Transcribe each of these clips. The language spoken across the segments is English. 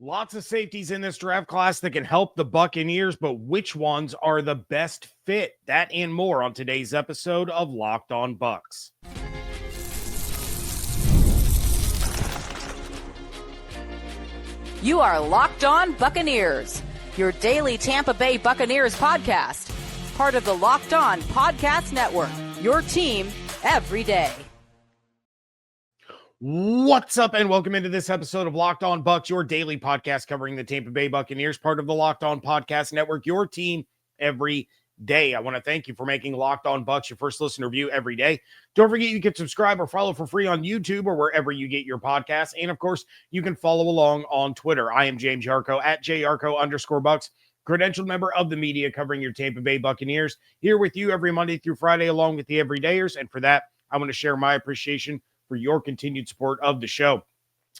Lots of safeties in this draft class that can help the Buccaneers, but which ones are the best fit? That and more on today's episode of Locked On Bucs. You are Locked On Buccaneers, your daily Tampa Bay Buccaneers podcast. Part of the Locked On Podcast Network, your team every day. What's up, and welcome into this episode of Locked On Bucs, your daily podcast covering the Tampa Bay Buccaneers, part of the Locked On Podcast Network, your team every day. I want to thank you for making Locked On Bucs your first listen review every day. Don't forget you can subscribe or follow for free on YouTube or wherever you get your podcasts. And of course, you can follow along on Twitter. I am James Yarcho at JYarcho_Bucs, credentialed member of the media covering your Tampa Bay Buccaneers, here with you every Monday through Friday along with the everydayers. And for that, I want to share my appreciation for your continued support of the show.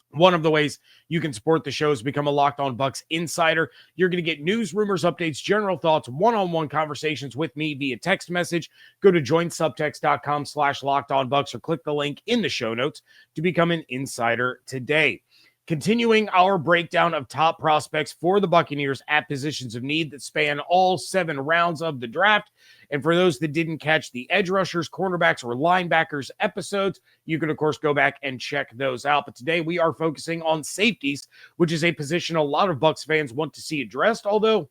One of the ways you can support the show is become a Locked On Bucs insider. You're going to get news, rumors, updates, general thoughts, one-on-one conversations with me via text message. Go to joinsubtext.com/LockedOnBucs or click the link in the show notes to become an insider today. Continuing our breakdown of top prospects for the Buccaneers at positions of need that span all 7 rounds of the draft. And for those that didn't catch the edge rushers, cornerbacks, or linebackers episodes, you can, of course, go back and check those out. But today we are focusing on safeties, which is a position a lot of Bucs fans want to see addressed, although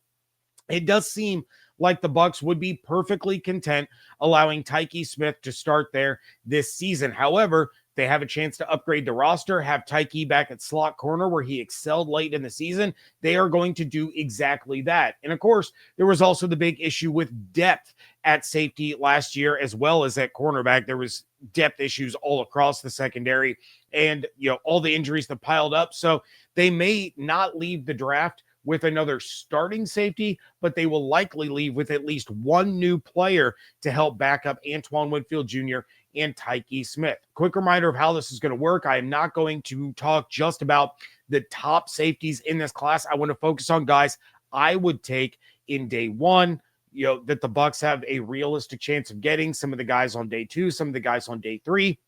it does seem like the Bucs would be perfectly content allowing Tyke Smith to start there this season. However, they have a chance to upgrade the roster, have Tyke back at slot corner where he excelled late in the season. They are going to do exactly that. And of course, there was also the big issue with depth at safety last year, as well as at cornerback. There was depth issues all across the secondary and, all the injuries that piled up. So they may not leave the draft with another starting safety, but they will likely leave with at least one new player to help back up Antoine Winfield Jr. and Tyke Smith. Quick reminder of how this is going to work. I am not going to talk just about the top safeties in this class. I want to focus on guys I would take in day one, that the Bucs have a realistic chance of getting. Some of the guys on day 2, some of the guys on day 3.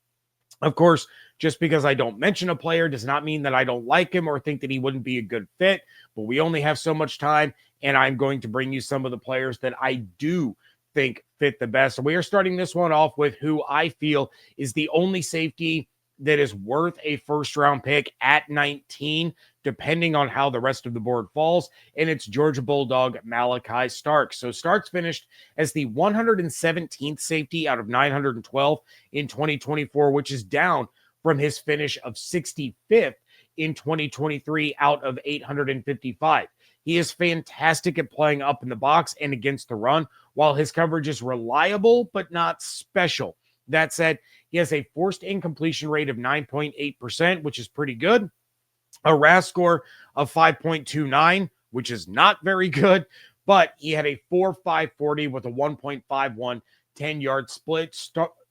Of course, just because I don't mention a player does not mean that I don't like him or think that he wouldn't be a good fit, but we only have so much time, and I'm going to bring you some of the players that I do think fit the best. So we are starting this one off with who I feel is the only safety that is worth a first-round pick at 19, depending on how the rest of the board falls, and it's Georgia Bulldog Malachi Starks. So Starks finished as the 117th safety out of 912 in 2024, which is down from his finish of 65th in 2023 out of 855. He is fantastic at playing up in the box and against the run, while his coverage is reliable but not special. That said, he has a forced incompletion rate of 9.8%, which is pretty good. A RAS score of 5.29, which is not very good, but he had a 4.540 with a 1.51 10-yard split.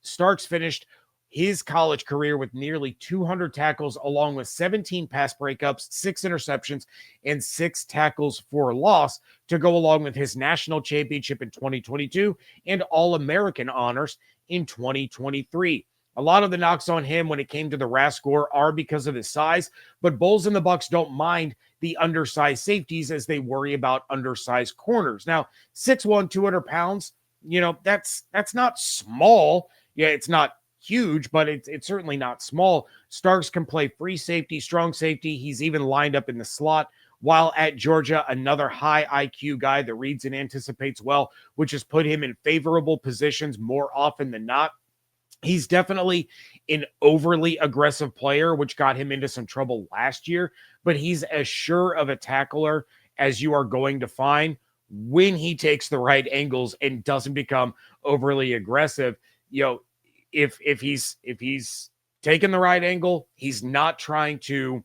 Starks finished his college career with nearly 200 tackles, along with 17 pass breakups, 6 interceptions, and 6 tackles for loss to go along with his national championship in 2022 and All-American honors in 2023. A lot of the knocks on him when it came to the RAS score are because of his size, but Bulls and the Bucs don't mind the undersized safeties as they worry about undersized corners. Now, 6'1", 200 pounds, that's not small. Yeah, it's not huge, but it's certainly not small. Starks can play free safety, strong safety. He's even lined up in the slot, while at Georgia, another high IQ guy that reads and anticipates well, which has put him in favorable positions more often than not. He's definitely an overly aggressive player, which got him into some trouble last year, but he's as sure of a tackler as you are going to find when he takes the right angles and doesn't become overly aggressive. If he's taking the right angle, he's not trying to,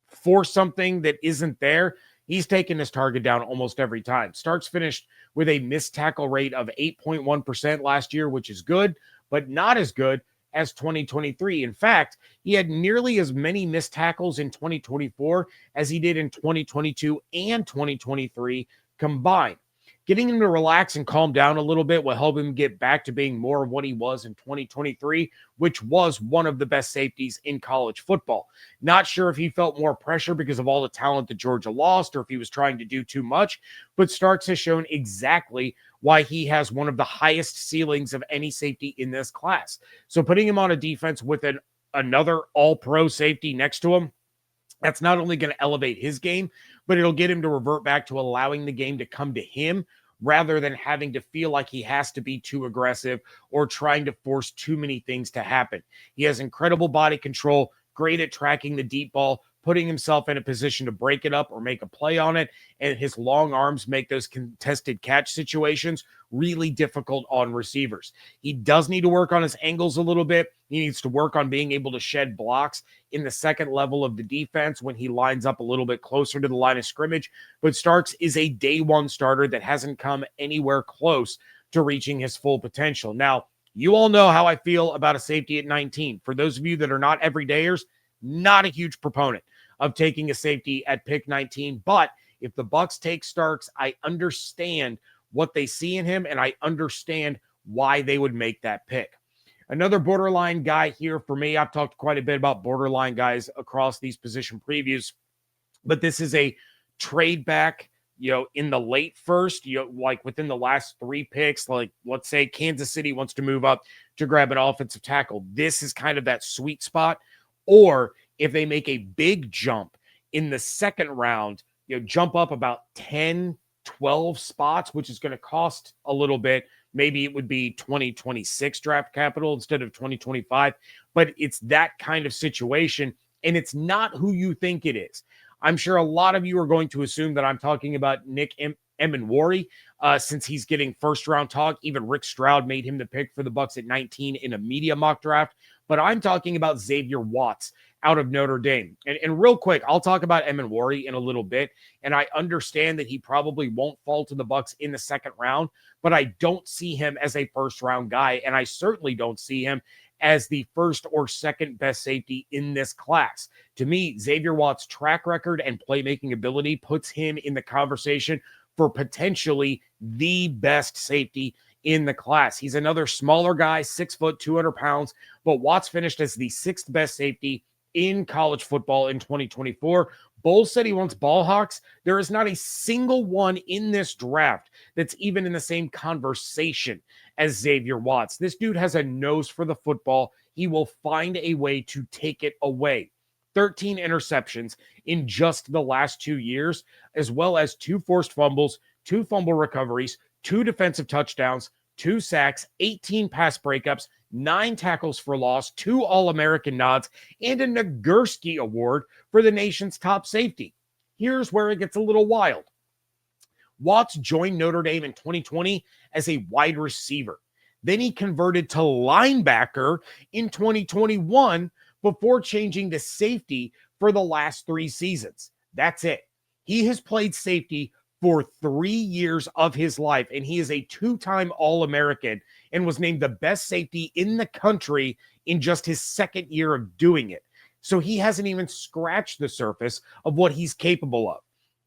force something that isn't there. He's taking his target down almost every time. Starks finished with a missed tackle rate of 8.1% last year, which is good, but not as good as 2023. In fact, he had nearly as many missed tackles in 2024 as he did in 2022 and 2023 combined. Getting him to relax and calm down a little bit will help him get back to being more of what he was in 2023, which was one of the best safeties in college football. Not sure if he felt more pressure because of all the talent that Georgia lost or if he was trying to do too much, but Starks has shown exactly why he has one of the highest ceilings of any safety in this class. So putting him on a defense with another all-pro safety next to him, that's not only going to elevate his game, but it'll get him to revert back to allowing the game to come to him rather than having to feel like he has to be too aggressive or trying to force too many things to happen. He has incredible body control, great at tracking the deep ball, putting himself in a position to break it up or make a play on it, and his long arms make those contested catch situations really difficult on receivers. He does need to work on his angles a little bit. He needs to work on being able to shed blocks in the second level of the defense when he lines up a little bit closer to the line of scrimmage. But Starks is a day one starter that hasn't come anywhere close to reaching his full potential. Now, you all know how I feel about a safety at 19. For those of you that are not everydayers, not a huge proponent of taking a safety at pick 19. But if the Bucs take Starks, I understand what they see in him, and I understand why they would make that pick. Another borderline guy here for me, I've talked quite a bit about borderline guys across these position previews, but this is a trade back, in the late first, like within the last 3 picks, like let's say Kansas City wants to move up to grab an offensive tackle. This is kind of that sweet spot. Or if they make a big jump in the second round, jump up about 10, 12 spots, which is going to cost a little bit. Maybe it would be 2026 draft capital instead of 2025, but it's that kind of situation, and it's not who you think it is. I'm sure a lot of you are going to assume that I'm talking about Nick Emmanwori, since he's getting first-round talk. Even Rick Stroud made him the pick for the Bucs at 19 in a media mock draft. But I'm talking about Xavier Watts out of Notre Dame. And real quick, I'll talk about Emmanwori in a little bit. And I understand that he probably won't fall to the Bucs in the second round, but I don't see him as a first-round guy. And I certainly don't see him as the first or second best safety in this class. To me, Xavier Watts' track record and playmaking ability puts him in the conversation for potentially the best safety in the class. He's another smaller guy, 6 foot, 200 pounds, but Watts finished as the 6th best safety in college football in 2024. Bowles said he wants ball hawks. There is not a single one in this draft that's even in the same conversation as Xavier Watts. This dude has a nose for the football. He will find a way to take it away. 13 interceptions in just the last 2 years, as well as 2 forced fumbles, 2 fumble recoveries, 2 defensive touchdowns, 2 sacks, 18 pass breakups, 9 tackles for loss, 2 All-American nods, and a Nagurski Award for the nation's top safety. Here's where it gets a little wild. Watts joined Notre Dame in 2020 as a wide receiver. Then he converted to linebacker in 2021 before changing to safety for the last 3 seasons. That's it. He has played safety for 3 years of his life, and he is a 2-time All-American and was named the best safety in the country in just his 2nd year of doing it. So he hasn't even scratched the surface of what he's capable of.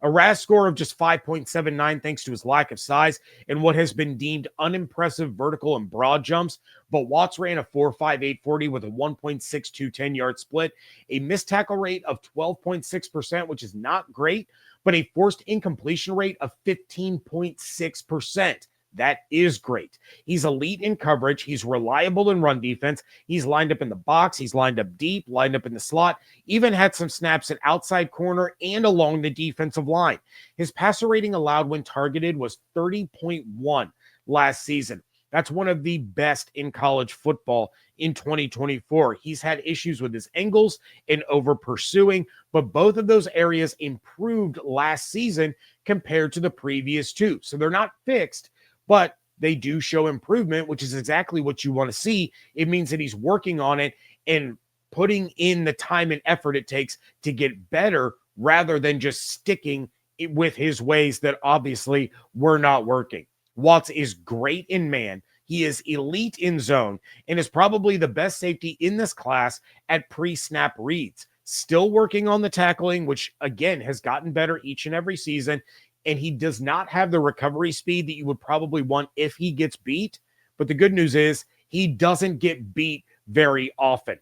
A RAS score of just 5.79 thanks to his lack of size and what has been deemed unimpressive vertical and broad jumps, but Watts ran a 4.58 40 with a 1.62 10-yard split, a missed tackle rate of 12.6%, which is not great, but a forced incompletion rate of 15.6%. That is great. He's elite in coverage. He's reliable in run defense. He's lined up in the box. He's lined up deep, lined up in the slot, even had some snaps at outside corner and along the defensive line. His passer rating allowed when targeted was 30.1 last season. That's one of the best in college football in 2024. He's had issues with his angles and over pursuing, but both of those areas improved last season compared to the previous 2. So they're not fixed, but they do show improvement, which is exactly what you want to see. It means that he's working on it and putting in the time and effort it takes to get better rather than just sticking with his ways that obviously were not working. Watts is great in man. He is elite in zone and is probably the best safety in this class at pre-snap reads. Still working on the tackling, which again has gotten better each and every season. and he does not have the recovery speed that you would probably want if he gets beat. But the good news is he doesn't get beat very often.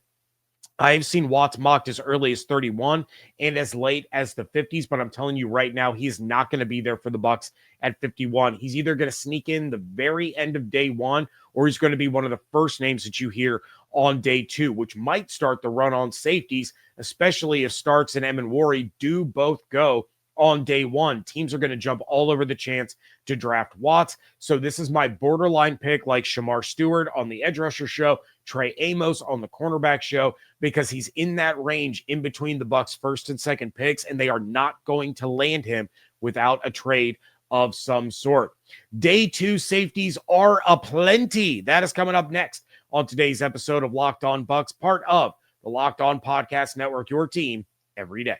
I've seen Watts mocked as early as 31 and as late as the 50s, but I'm telling you right now, he's not going to be there for the Bucs at 51. He's either going to sneak in the very end of day one, or he's going to be one of the first names that you hear on day two, which might start the run on safeties, especially if Starks and Emmanwori do both go on day one. Teams are going to jump all over the chance to draft Watts. So this is my borderline pick, like Shamar Stewart on the edge rusher show, Trey Amos on the cornerback show, because he's in that range in between the Bucs' first and second picks, and they are not going to land him without a trade of some sort. Day two safeties are aplenty. That is coming up next on today's episode of Locked On Bucs, part of the Locked On Podcast Network, your team every day.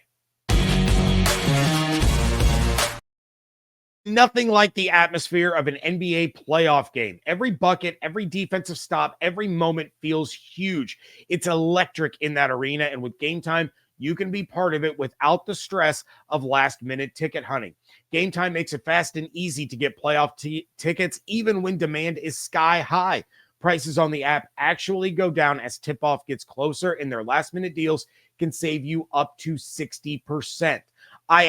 Nothing like the atmosphere of an NBA playoff game. Every bucket, every defensive stop, every moment feels huge. It's electric in that arena, and with Game Time, you can be part of it without the stress of last-minute ticket hunting. Game Time makes it fast and easy to get playoff tickets, even when demand is sky high. Prices on the app actually go down as tip-off gets closer, and their last-minute deals can save you up to 60%. I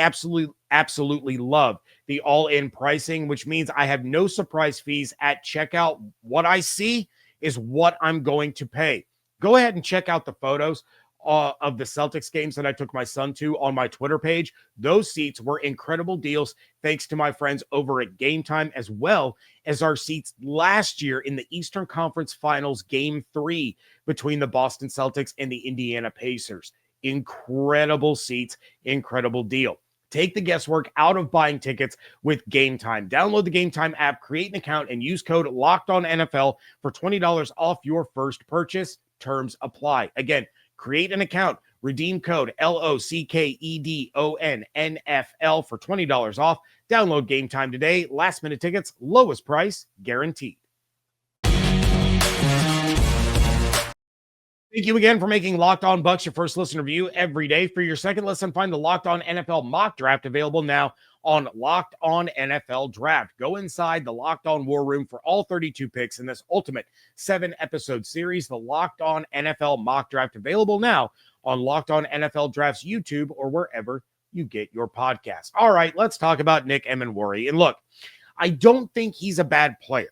absolutely love the all-in pricing, which means I have no surprise fees at checkout. What I see is what I'm going to pay. Go ahead and check out the photos of the Celtics games that I took my son to on my Twitter page. Those seats were incredible deals thanks to my friends over at Game Time, as well as our seats last year in the Eastern Conference Finals Game 3 between the Boston Celtics and the Indiana Pacers. Incredible seats, incredible deal. Take the guesswork out of buying tickets with Game Time. Download the Game Time app, create an account, and use code LOCKEDONNFL for $20 off your first purchase. Terms apply. Again, create an account, redeem code LOCKEDONNFL for $20 off. Download Game Time today. Last minute tickets, lowest price guaranteed. Thank you again for making Locked On Bucs your first listen review every day. For your second listen, find the Locked On NFL mock draft available now on Locked On NFL Draft. Go inside the Locked On War Room for all 32 picks in this ultimate 7-episode series. The Locked On NFL mock draft available now on Locked On NFL Draft's YouTube or wherever you get your podcast. All right, let's talk about Nick Emmanwori. And look, I don't think he's a bad player.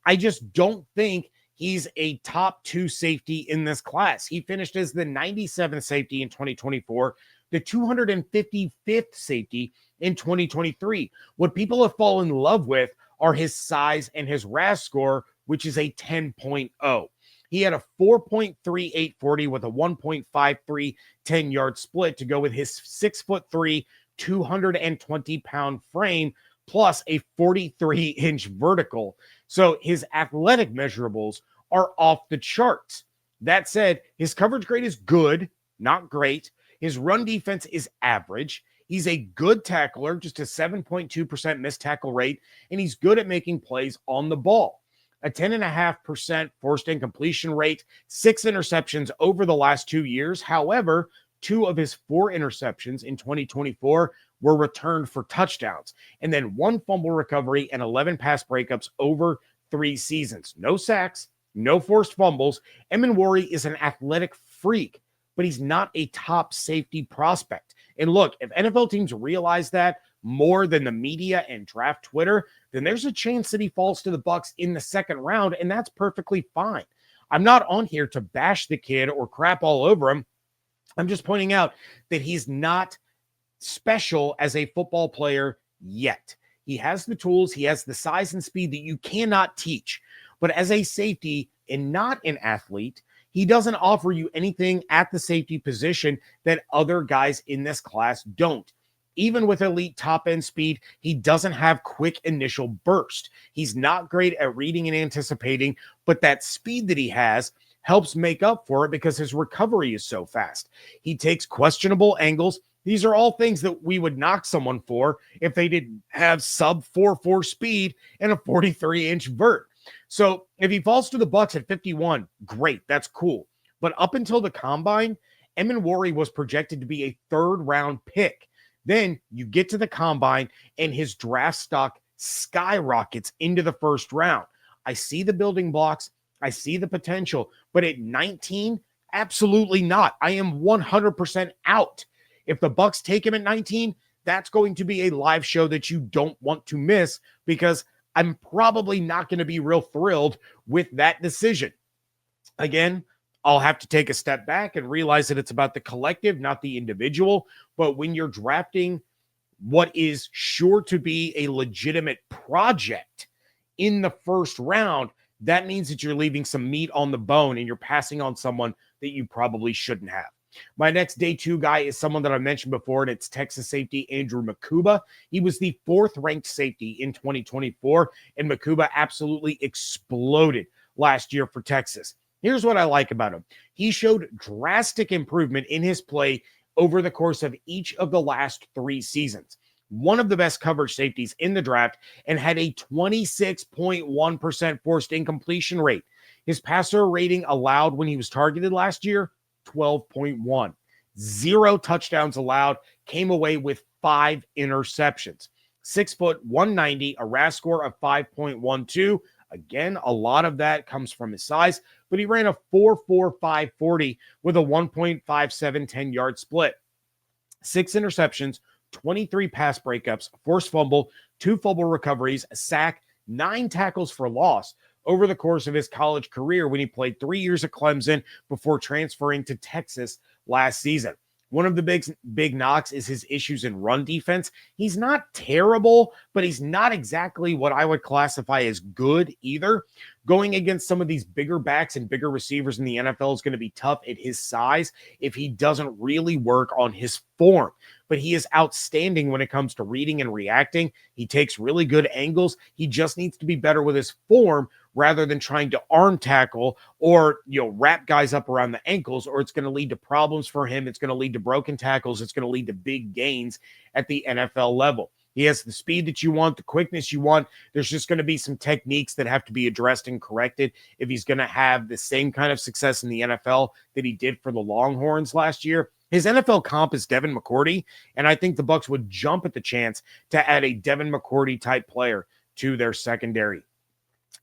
I just don't think he's a top 2 safety in this class. He finished as the 97th safety in 2024, the 255th safety in 2023. What people have fallen in love with are his size and his RAS score, which is a 10.0. He had a 4.38 40 with a 1.53 10-yard split to go with his 6'3", 220-pound frame, plus a 43-inch vertical. So his athletic measurables are off the charts. That said, his coverage grade is good, not great. His run defense is average. He's a good tackler, just a 7.2% missed tackle rate, and he's good at making plays on the ball. A 10.5% forced incompletion rate, 6 interceptions over the last 2 years. However, 2 of his 4 interceptions in 2024 were returned for touchdowns, and then 1 fumble recovery and 11 pass breakups over 3 seasons. No sacks, no forced fumbles. Emmanwori is an athletic freak, but he's not a top safety prospect. And look, if NFL teams realize that more than the media and draft Twitter, then there's a chance that he falls to the Bucs in the second round, and that's perfectly fine. I'm not on here to bash the kid or crap all over him. I'm just pointing out that he's not special as a football player yet. He has the tools, he has the size and speed that you cannot teach. But as a safety and not an athlete, he doesn't offer you anything at the safety position that other guys in this class don't. Even with elite top-end speed, he doesn't have quick initial burst. He's not great at reading and anticipating, but that speed that he has helps make up for it because his recovery is so fast. He takes questionable angles. These are all things that we would knock someone for if they didn't have sub 4.4 speed and a 43-inch vert. So if he falls to the Bucs at 51, great, that's cool. But up until the combine, Emmanwori was projected to be a 3rd-round pick. Then you get to the combine and his draft stock skyrockets into the first round. I see the building blocks. I see the potential, but at 19, absolutely not. I am 100% out. If the Bucs take him at 19, that's going to be a live show that you don't want to miss, because I'm probably not going to be real thrilled with that decision. Again, I'll have to take a step back and realize that it's about the collective, not the individual. But when you're drafting what is sure to be a legitimate project in the first round, that means that you're leaving some meat on the bone and you're passing on someone that you probably shouldn't have. My next day two guy is someone that I mentioned before, and it's Texas safety Andrew Mukuba. He was the 4th ranked safety in 2024, and Mukuba absolutely exploded last year for Texas. Here's what I like about him. He showed drastic improvement in his play over the course of each of the last 3 seasons. One of the best coverage safeties in the draft, and had a 26.1% forced incompletion rate. His passer rating allowed when he was targeted last year, 12.1. 0 touchdowns allowed, came away with 5 interceptions. 6 foot, 190, a RAS score of 5.12. Again, a lot of that comes from his size, but he ran a 4.45 40 with a 1.57 10-yard split. 6 interceptions, 23 pass breakups, forced fumble, 2 fumble recoveries, a sack, 9 tackles for loss over the course of his college career when he played 3 years at Clemson before transferring to Texas last season. One of the big knocks is his issues in run defense. He's not terrible, but he's not exactly what I would classify as good either. Going against some of these bigger backs and bigger receivers in the NFL is going to be tough at his size if he doesn't really work on his form. But he is outstanding when it comes to reading and reacting. He takes really good angles. He just needs to be better with his form rather than trying to arm tackle or, wrap guys up around the ankles, or it's going to lead to problems for him. It's going to lead to broken tackles. It's going to lead to big gains at the NFL level. He has the speed that you want, the quickness you want. There's just going to be some techniques that have to be addressed and corrected if he's going to have the same kind of success in the NFL that he did for the Longhorns last year. His NFL comp is Devin McCourty, and I think the Bucs would jump at the chance to add a Devin McCourty type player to their secondary.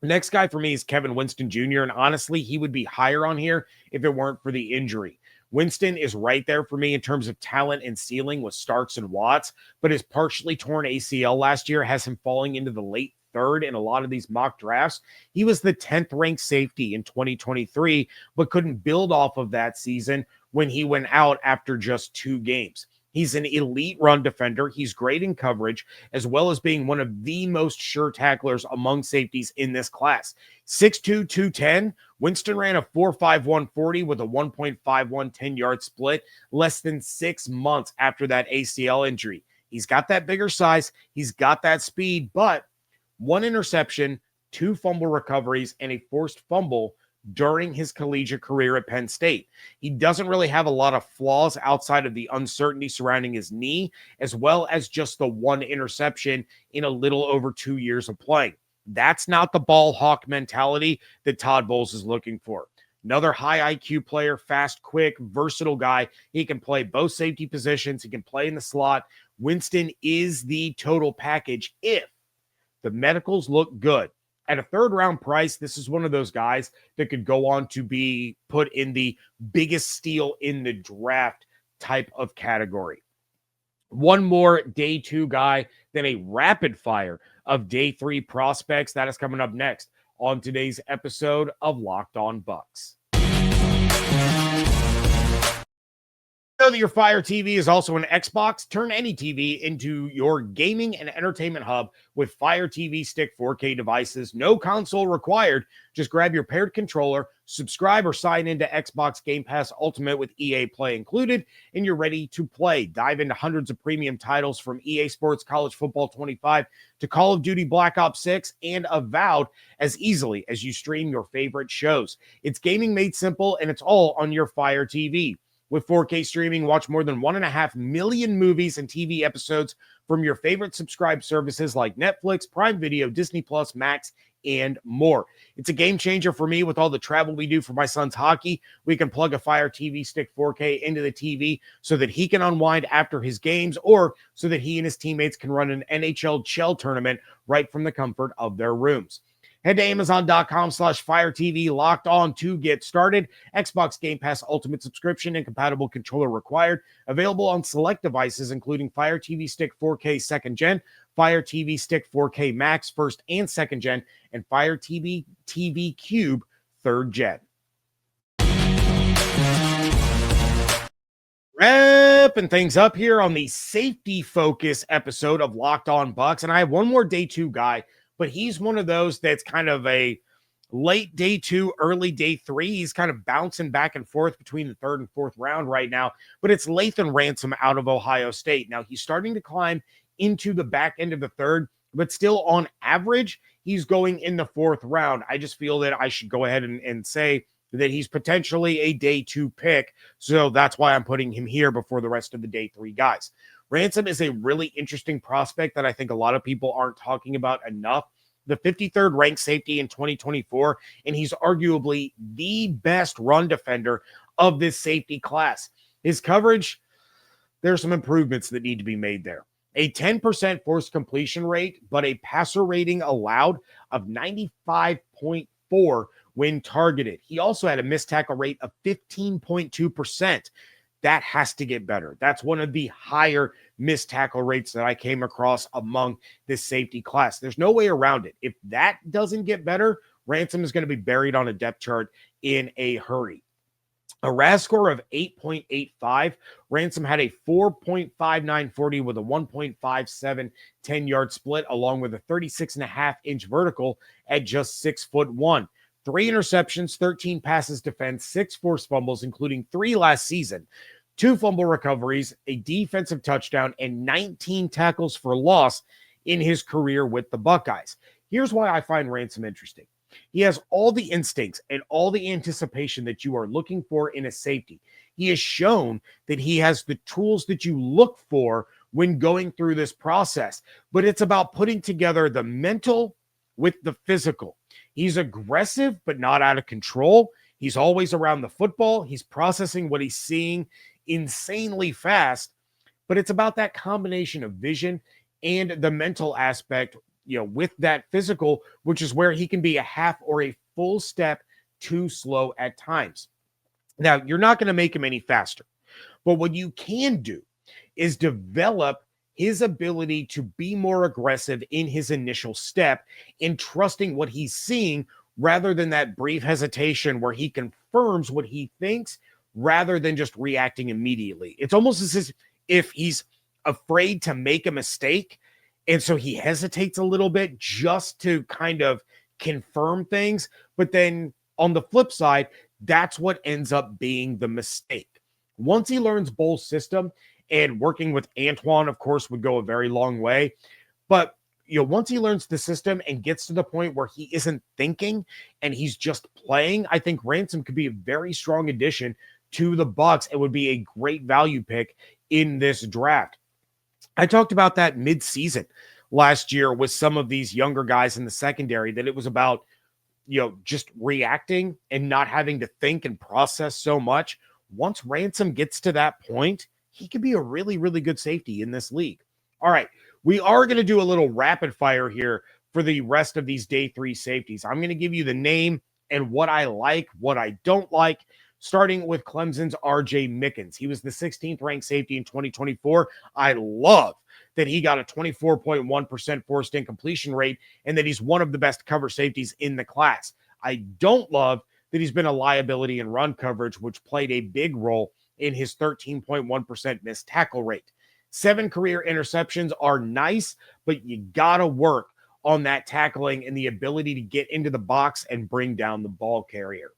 Next guy for me is Kevin Winston Jr., and honestly, he would be higher on here if it weren't for the injury. Winston is right there for me in terms of talent and ceiling with Starks and Watts, but his partially torn ACL last year has him falling into the late 3rd in a lot of these mock drafts. He was the 10th ranked safety in 2023, but couldn't build off of that season when he went out after just 2 games. He's an elite run defender. He's great in coverage, as well as being one of the most sure tacklers among safeties in this class. 6'2", 210. Winston ran a 4.51 40 with a 1.51 10-yard split less than 6 months after that ACL injury. He's got that bigger size. He's got that speed, but 1 interception, 2 fumble recoveries, and a forced fumble during his collegiate career at Penn State. He doesn't really have a lot of flaws outside of the uncertainty surrounding his knee, as well as just the 1 interception in a little over 2 years of playing. That's not the ball hawk mentality that Todd Bowles is looking for. Another high IQ player, fast, quick, versatile guy. He can play both safety positions. He can play in the slot. Winston is the total package if the medicals look good. At a 3rd round price, this is one of those guys that could go on to be put in the biggest steal in the draft type of category. One more day 2 guy, then a rapid fire of day 3 prospects. That is coming up next on today's episode of Locked On Bucs. Know that your Fire TV is also an Xbox? Turn any TV into your gaming and entertainment hub with Fire TV Stick 4K devices. No console required. Just grab your paired controller, subscribe or sign into Xbox Game Pass Ultimate with EA Play included, and you're ready to play. Dive into hundreds of premium titles from EA Sports College Football 25 to Call of Duty Black Ops 6 and Avowed as easily as you stream your favorite shows. It's gaming made simple, and it's all on your Fire TV. With 4K streaming, watch more than 1.5 million movies and TV episodes from your favorite subscribed services like Netflix, Prime Video, Disney Plus, Max, and more. It's a game changer for me with all the travel we do for my son's hockey. We can plug a Fire TV Stick 4K into the TV so that he can unwind after his games, or so that he and his teammates can run an NHL Chell tournament right from the comfort of their rooms. Head to Amazon.com/Fire TV Locked On to get started. Xbox Game Pass Ultimate subscription and compatible controller required. Available on select devices, including Fire TV Stick 4K 2nd Gen, Fire TV Stick 4K Max 1st and 2nd Gen, and Fire TV Cube 3rd Gen. Wrapping things up here on the safety focus episode of Locked On Bucs, and I have one more day 2 guy, but he's one of those that's kind of a late day 2, early day 3. He's kind of bouncing back and forth between the 3rd and 4th round right now, but it's Ransom out of Ohio State. Now, he's starting to climb into the back end of the 3rd, but still on average, he's going in the 4th round. I just feel that I should go ahead and say that he's potentially a day 2 pick, so that's why I'm putting him here before the rest of the day 3 guys. Ransom is a really interesting prospect that I think a lot of people aren't talking about enough. The 53rd ranked safety in 2024, and he's arguably the best run defender of this safety class. His coverage, there's some improvements that need to be made there. A 10% forced completion rate, but a passer rating allowed of 95.4 when targeted. He also had a missed tackle rate of 15.2%. That has to get better. That's one of the higher missed tackle rates that I came across among this safety class. There's no way around it. If that doesn't get better, Ransom is going to be buried on a depth chart in a hurry. A RAS score of 8.85. Ransom had a 4.59 40 with a 1.57 10-yard split, along with a 36.5-inch vertical at just 6'1". 3 interceptions, 13 passes defense, 6 forced fumbles, including 3 last season, 2 fumble recoveries, a defensive touchdown, and 19 tackles for loss in his career with the Buckeyes. Here's why I find Ransom interesting. He has all the instincts and all the anticipation that you are looking for in a safety. He has shown that he has the tools that you look for when going through this process, but it's about putting together the mental with the physical. He's aggressive, but not out of control. He's always around the football. He's processing what he's seeing insanely fast, but it's about that combination of vision and the mental aspect, with that physical, which is where he can be a half or a full step too slow at times. Now, you're not going to make him any faster, but what you can do is develop his ability to be more aggressive in his initial step and trusting what he's seeing rather than that brief hesitation where he confirms what he thinks rather than just reacting immediately. It's almost as if he's afraid to make a mistake, and so he hesitates a little bit just to kind of confirm things. But then on the flip side, that's what ends up being the mistake. Once he learns Bull's system, and working with Antoine, of course, would go a very long way. But, once he learns the system and gets to the point where he isn't thinking and he's just playing, I think Ransom could be a very strong addition to the Bucs. It would be a great value pick in this draft. I talked about that mid-season last year with some of these younger guys in the secondary, that it was about, just reacting and not having to think and process so much. Once Ransom gets to that point, he could be a really, really good safety in this league. All right, we are going to do a little rapid fire here for the rest of these day 3 safeties. I'm going to give you the name and what I like, what I don't like, starting with Clemson's R.J. Mickens. He was the 16th ranked safety in 2024. I love that he got a 24.1% forced incompletion rate and that he's one of the best cover safeties in the class. I don't love that he's been a liability in run coverage, which played a big role in his 13.1% missed tackle rate. 7 career interceptions are nice, but you got to work on that tackling and the ability to get into the box and bring down the ball carrier.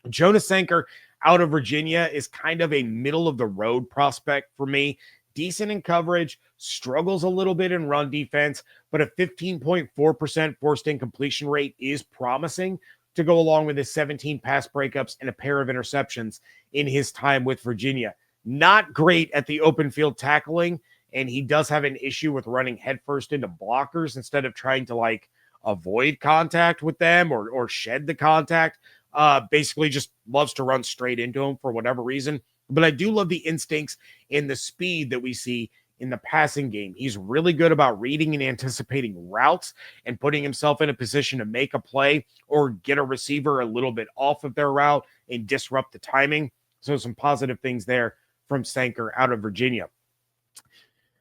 Jonas Sanker out of Virginia is kind of a middle-of-the-road prospect for me. Decent in coverage, struggles a little bit in run defense, but a 15.4% forced incompletion rate is promising to go along with his 17 pass breakups and a pair of interceptions in his time with Virginia. Not great at the open field tackling, and he does have an issue with running headfirst into blockers instead of trying to avoid contact with them or shed the contact. Basically just loves to run straight into them for whatever reason. But I do love the instincts and the speed that we see in the passing game. He's really good about reading and anticipating routes and putting himself in a position to make a play or get a receiver a little bit off of their route and disrupt the timing. So some positive things there from Sanker out of Virginia.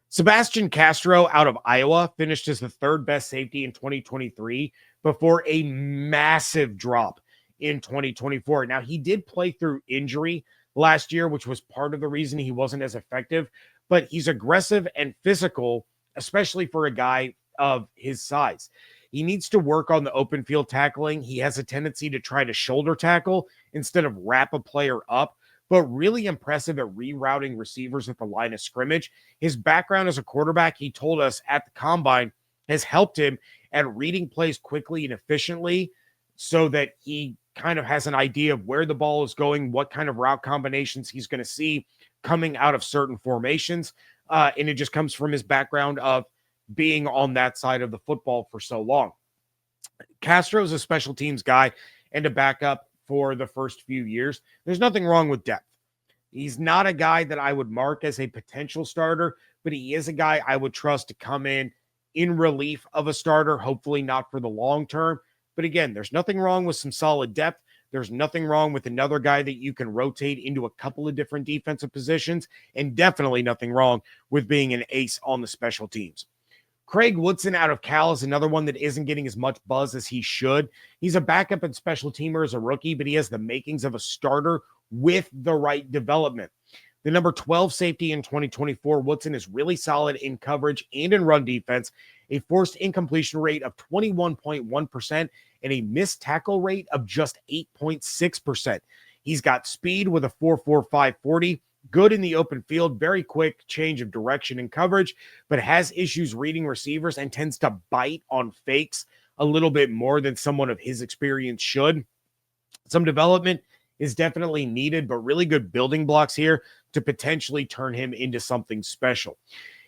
Sebastian Castro out of Iowa finished as the third best safety in 2023 before a massive drop in 2024. Now, he did play through injury last year, which was part of the reason he wasn't as effective, but he's aggressive and physical, especially for a guy of his size. He needs to work on the open field tackling. He has a tendency to try to shoulder tackle instead of wrap a player up, but really impressive at rerouting receivers at the line of scrimmage. His background as a quarterback, he told us at the combine, has helped him at reading plays quickly and efficiently so that he kind of has an idea of where the ball is going, what kind of route combinations he's going to see coming out of certain formations. And it just comes from his background of being on that side of the football for so long. Castro's a special teams guy and a backup for the first few years. There's nothing wrong with depth. He's not a guy that I would mark as a potential starter, but he is a guy I would trust to come in relief of a starter, hopefully not for the long term. But again, there's nothing wrong with some solid depth. There's nothing wrong with another guy that you can rotate into a couple of different defensive positions, and definitely nothing wrong with being an ace on the special teams. Craig Woodson out of Cal is another one that isn't getting as much buzz as he should. He's a backup and special teamer as a rookie, but he has the makings of a starter with the right development. The number 12 safety in 2024, Woodson is really solid in coverage and in run defense, a forced incompletion rate of 21.1% and a missed tackle rate of just 8.6%. He's got speed with a 4.45 40. Good in the open field, very quick change of direction and coverage, but has issues reading receivers and tends to bite on fakes a little bit more than someone of his experience should. Some development is definitely needed, but really good building blocks here to potentially turn him into something special.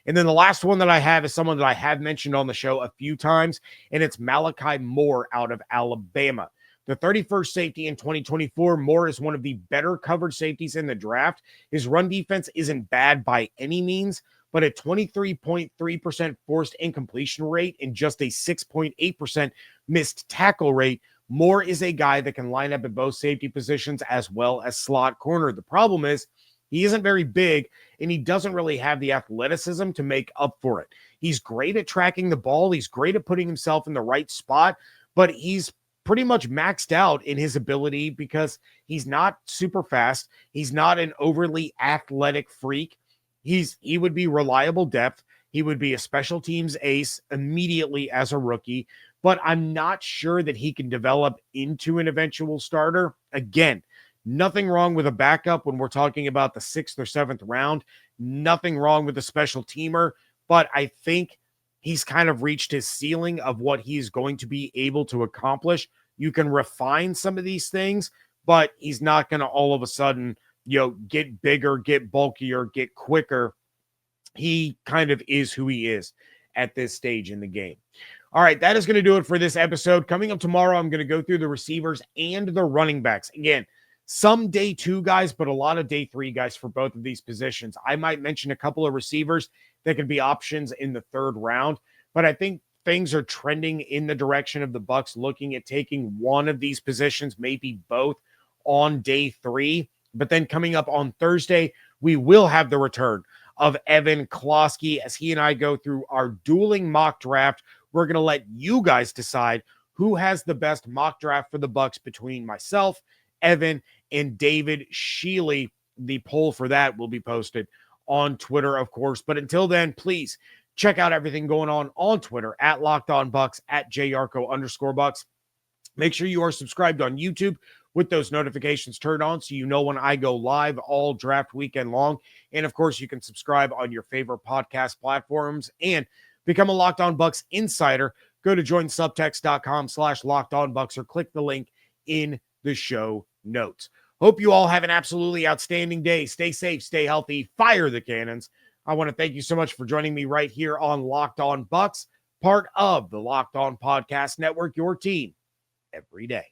And then the last one that I have is someone that I have mentioned on the show a few times, and it's Malachi Moore out of Alabama. The 31st safety in 2024, Moore is one of the better covered safeties in the draft. His run defense isn't bad by any means, but a 23.3% forced incompletion rate and just a 6.8% missed tackle rate, Moore is a guy that can line up at both safety positions as well as slot corner. The problem is he isn't very big, and he doesn't really have the athleticism to make up for it. He's great at tracking the ball. He's great at putting himself in the right spot, but he's pretty much maxed out in his ability because he's not super fast. He's not an overly athletic freak. He would be reliable depth. He would be a special teams ace immediately as a rookie, but I'm not sure that he can develop into an eventual starter. Again, nothing wrong with a backup when we're talking about the 6th or 7th round. Nothing wrong with a special teamer, but I think he's kind of reached his ceiling of what he's going to be able to accomplish. You can refine some of these things, but he's not going to all of a sudden, get bigger, get bulkier, get quicker. He kind of is who he is at this stage in the game. All right, that is going to do it for this episode. Coming up tomorrow, I'm going to go through the receivers and the running backs. Again, some day 2 guys, but a lot of day 3 guys for both of these positions. I might mention a couple of receivers that could be options in the 3rd round, but I think things are trending in the direction of the Bucs looking at taking one of these positions, maybe both, on day 3. But then coming up on Thursday, we will have the return of Evan Klosky as he and I go through our dueling mock draft. We're going to let you guys decide who has the best mock draft for the Bucs between myself, Evan, and David Shealy. The poll for that will be posted on Twitter, of course. But until then, please check out everything going on Twitter at Locked On Bucs, at @JYarcho_Bucs. Make sure you are subscribed on YouTube with those notifications turned on so you know when I go live all draft weekend long. And of course, you can subscribe on your favorite podcast platforms and become a Locked On Bucs insider. Go to joinsubtext.com/LockedOnBucs or click the link in the show notes. Hope you all have an absolutely outstanding day. Stay safe, stay healthy, fire the cannons. I want to thank you so much for joining me right here on Locked On Bucs, part of the Locked On Podcast Network, your team every day.